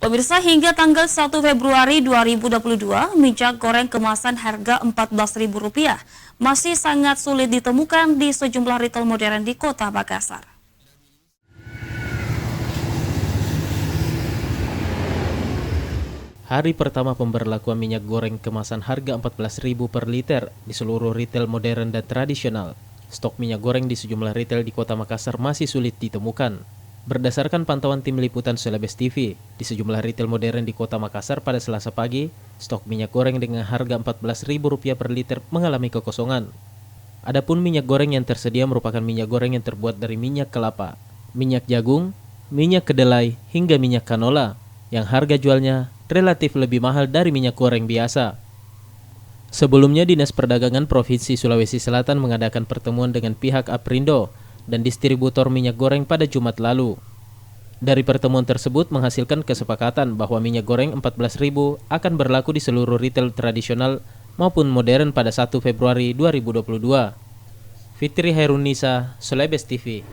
Pemirsa, hingga tanggal 1 Februari 2022, minyak goreng kemasan harga Rp14.000 masih sangat sulit ditemukan di sejumlah retail modern di Kota Makassar. Hari pertama pemberlakuan minyak goreng kemasan harga Rp14.000 per liter di seluruh retail modern dan tradisional, stok minyak goreng di sejumlah retail di Kota Makassar masih sulit ditemukan. Berdasarkan pantauan tim liputan Celebes TV, di sejumlah retail modern di Kota Makassar pada Selasa pagi, stok minyak goreng dengan harga Rp14.000 per liter mengalami kekosongan. Adapun minyak goreng yang tersedia merupakan minyak goreng yang terbuat dari minyak kelapa, minyak jagung, minyak kedelai, hingga minyak canola, yang harga jualnya relatif lebih mahal dari minyak goreng biasa. Sebelumnya, Dinas Perdagangan Provinsi Sulawesi Selatan mengadakan pertemuan dengan pihak Aprindo dan distributor minyak goreng pada Jumat lalu. Dari pertemuan tersebut menghasilkan kesepakatan bahwa minyak goreng Rp14.000 akan berlaku di seluruh retail tradisional maupun modern pada 1 Februari 2022. Fitri Hairunisa, Celebes TV.